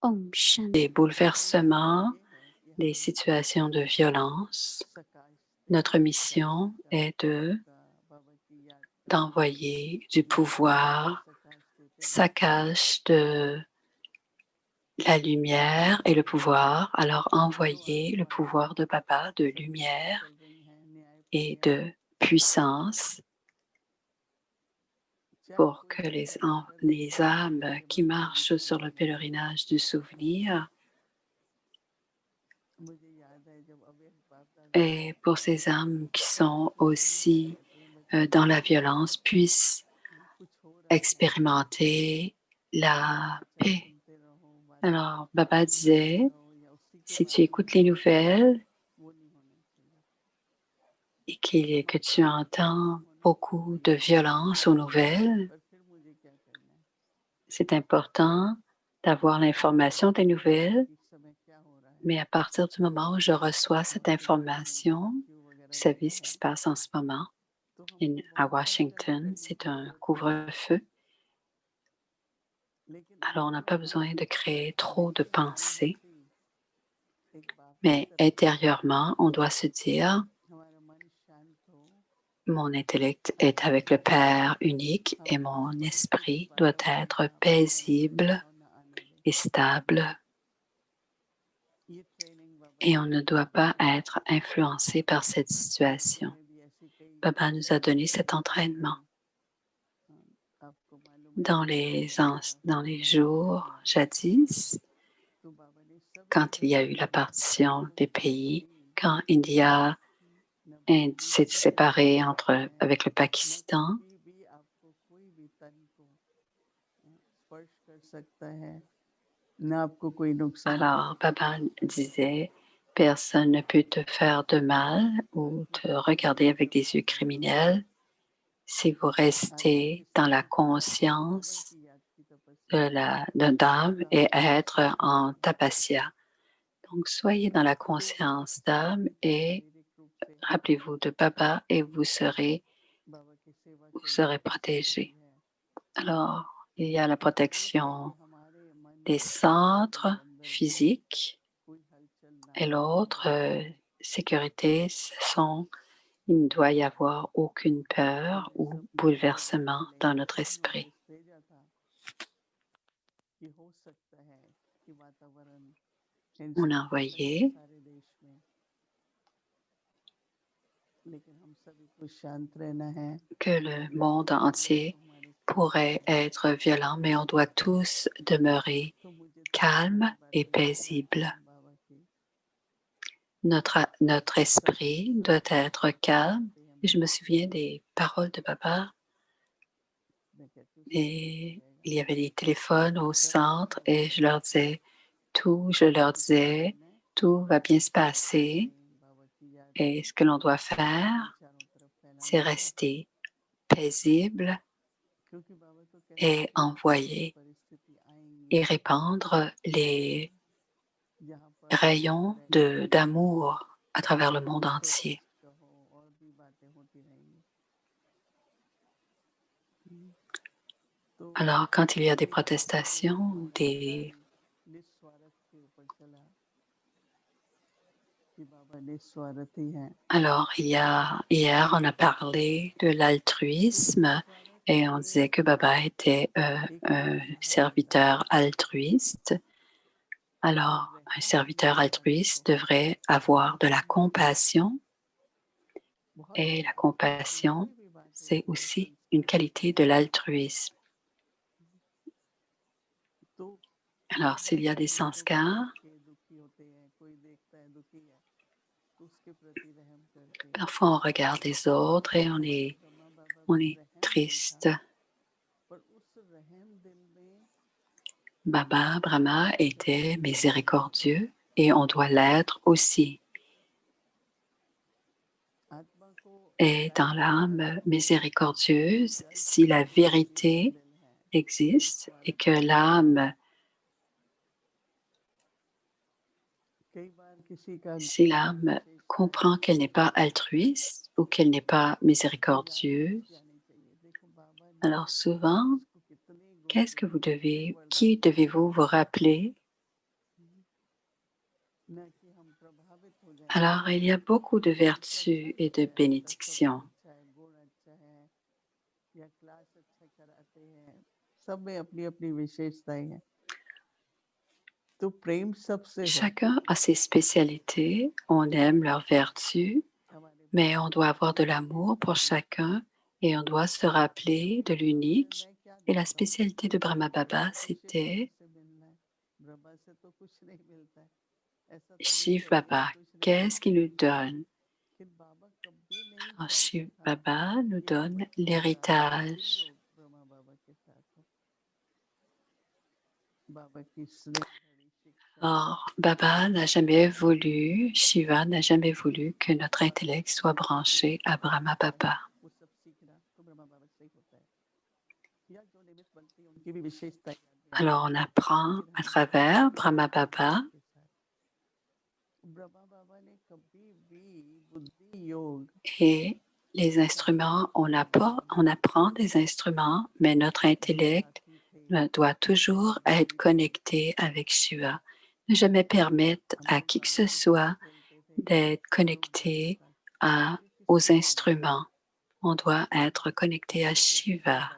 Om Shanti. des bouleversements, des situations de violence. Notre mission est d'envoyer du pouvoir, saccage de la lumière et le pouvoir. Alors envoyez le pouvoir de Baba, de lumière et de puissance pour que les âmes qui marchent sur le pèlerinage du souvenir et pour ces âmes qui sont aussi dans la violence puissent expérimenter la paix. Alors, Baba disait, si tu écoutes les nouvelles et que tu entends beaucoup de violence aux nouvelles, c'est important d'avoir l'information des nouvelles, mais à partir du moment où je reçois cette information, vous savez ce qui se passe en ce moment à Washington, c'est un couvre-feu. Alors, on n'a pas besoin de créer trop de pensées, mais intérieurement, on doit se dire, mon intellect est avec le Père unique et mon esprit doit être paisible et stable et on ne doit pas être influencé par cette situation. Baba nous a donné cet entraînement. Dans les jours jadis, quand il y a eu la partition des pays, quand India s'est séparée avec le Pakistan, alors Baba disait, personne ne peut te faire de mal ou te regarder avec des yeux criminels si vous restez dans la conscience de d'âme et être en tapasya. Donc, soyez dans la conscience d'âme et rappelez-vous de Baba et vous serez protégé. Alors, il y a la protection des centres physiques et l'autre sécurité, il ne doit y avoir aucune peur ou bouleversement dans notre esprit. On a envoyé que le monde entier pourrait être violent, mais on doit tous demeurer calmes et paisibles. Notre esprit doit être calme. Et je me souviens des paroles de Baba. Et il y avait des téléphones au centre et je leur disais, tout va bien se passer. Et ce que l'on doit faire, c'est rester paisible et envoyer et répandre les rayons d'amour à travers le monde entier. Alors, quand il y a des protestations, alors, hier, on a parlé de l'altruisme et on disait que Baba était un serviteur altruiste. Alors, un serviteur altruiste devrait avoir de la compassion et la compassion, c'est aussi une qualité de l'altruisme. Alors, s'il y a des sanskars, parfois on regarde les autres et on est triste. Baba Brahma était miséricordieux et on doit l'être aussi. Et dans l'âme miséricordieuse, si la vérité existe et que si l'âme comprend qu'elle n'est pas altruiste ou qu'elle n'est pas miséricordieuse, alors souvent, qui devez-vous vous rappeler Alors, il y a beaucoup de vertus et de bénédictions. Chacun a ses spécialités, on aime leurs vertus, mais on doit avoir de l'amour pour chacun et on doit se rappeler de l'unique. Et la spécialité de Brahma Baba, c'était Shiv Baba. Qu'est-ce qu'il nous donne? Alors, Shiv Baba nous donne l'héritage. Or, Baba n'a jamais voulu, Shiva n'a jamais voulu que notre intellect soit branché à Brahma Baba. Alors, on apprend à travers Brahma Baba et les instruments, on apprend des instruments, mais notre intellect doit toujours être connecté avec Shiva. Ne jamais permettre à qui que ce soit d'être connecté aux instruments. On doit être connecté à Shiva.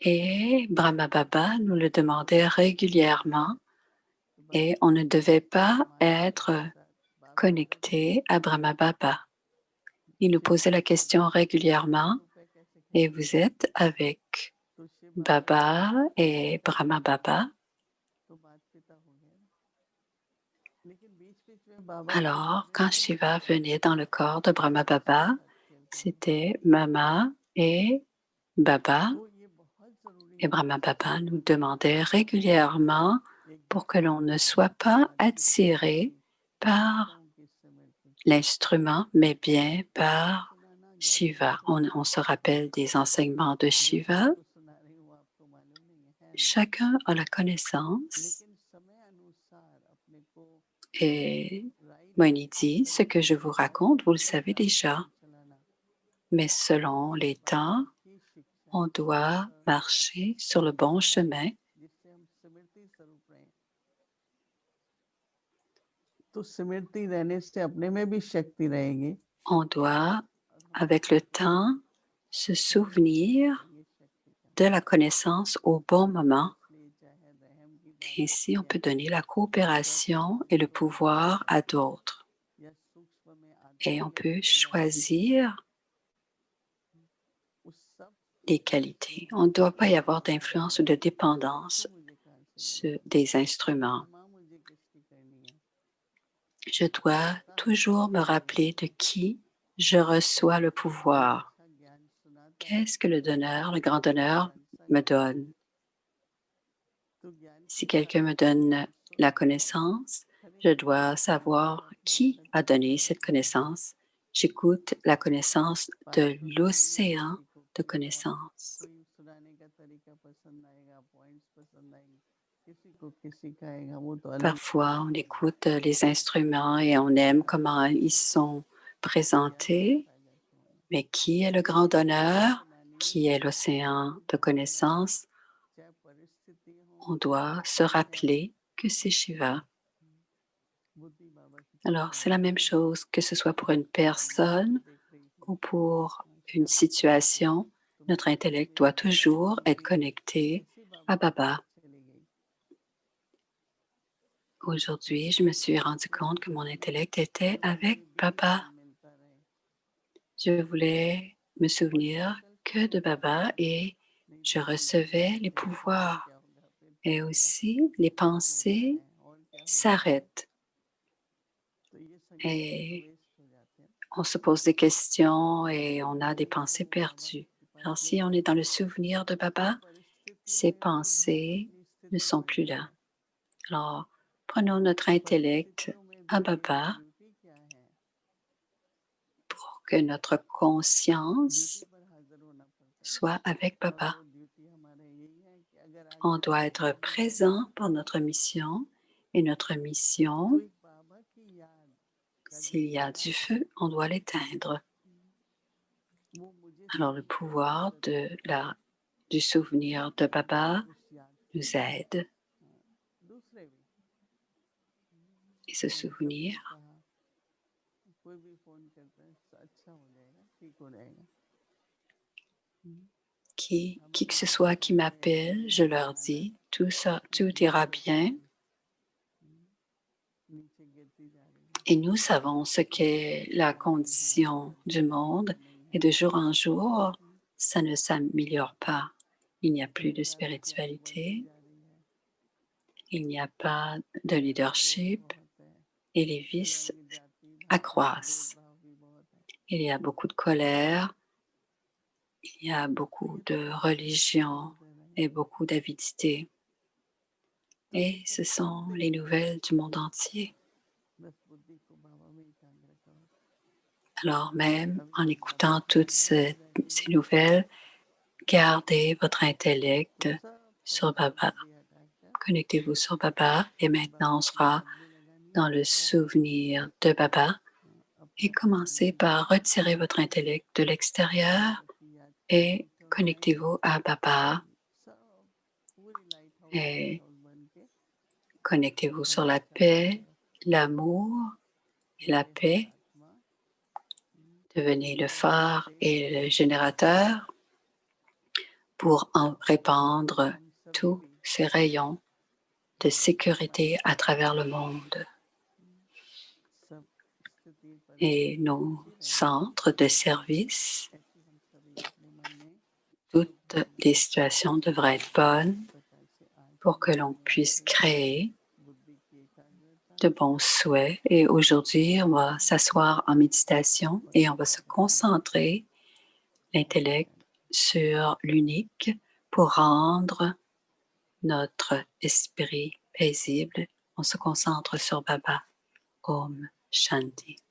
Et Brahma Baba nous le demandait régulièrement et on ne devait pas être connecté à Brahma Baba. Il nous posait la question régulièrement et vous êtes avec Baba et Brahma Baba. Alors, quand Shiva venait dans le corps de Brahma Baba, c'était Mama et Baba. Et Brahma Baba nous demandait régulièrement pour que l'on ne soit pas attiré par l'instrument, mais bien par Shiva. On se rappelle des enseignements de Shiva. Chacun a la connaissance et Moini dit, ce que je vous raconte, vous le savez déjà, mais selon les temps, on doit marcher sur le bon chemin. On doit, avec le temps, se souvenir de la connaissance au bon moment. Ainsi, on peut donner la coopération et le pouvoir à d'autres. Et on peut choisir les qualités. On ne doit pas y avoir d'influence ou de dépendance des instruments. Je dois toujours me rappeler de qui je reçois le pouvoir. Qu'est-ce que le donneur, le grand donneur, me donne? Si quelqu'un me donne la connaissance, je dois savoir qui a donné cette connaissance. J'écoute la connaissance de l'océan de connaissances. Parfois, on écoute les instruments et on aime comment ils sont présentés, mais qui est le grand donneur? Qui est l'océan de connaissances? On doit se rappeler que c'est Shiva. Alors, c'est la même chose que ce soit pour une personne ou pour une situation. Notre intellect doit toujours être connecté à Baba. Aujourd'hui, je me suis rendu compte que mon intellect était avec Baba. Je voulais me souvenir que de Baba et je recevais les pouvoirs. Et aussi, les pensées s'arrêtent et on se pose des questions et on a des pensées perdues. Alors, si on est dans le souvenir de Baba, ces pensées ne sont plus là. Alors, prenons notre intellect à Baba pour que notre conscience soit avec Baba. On doit être présent pour notre mission et notre mission, s'il y a du feu, on doit l'éteindre. Alors, le pouvoir du souvenir de Baba nous aide. et se souvenir qui que ce soit qui m'appelle, je leur dis, tout ira bien. Et nous savons ce qu'est la condition du monde et de jour en jour, ça ne s'améliore pas. Il n'y a plus de spiritualité, il n'y a pas de leadership et les vices accroissent. Il y a beaucoup de colère, il y a beaucoup de religion et beaucoup d'avidité. Et ce sont les nouvelles du monde entier. Alors même en écoutant toutes ces nouvelles, gardez votre intellect sur Baba. Connectez-vous sur Baba et maintenant on sera dans le souvenir de Baba et commencez par retirer votre intellect de l'extérieur et connectez-vous à Baba et connectez-vous sur la paix, l'amour et la paix. Devenez le phare et le générateur pour en répandre tous ces rayons de sécurité à travers le monde. Et nos centres de service, toutes les situations devraient être bonnes pour que l'on puisse créer de bons souhaits. Et aujourd'hui, on va s'asseoir en méditation et on va se concentrer l'intellect sur l'unique pour rendre notre esprit paisible. On se concentre sur Baba. Om Shanti.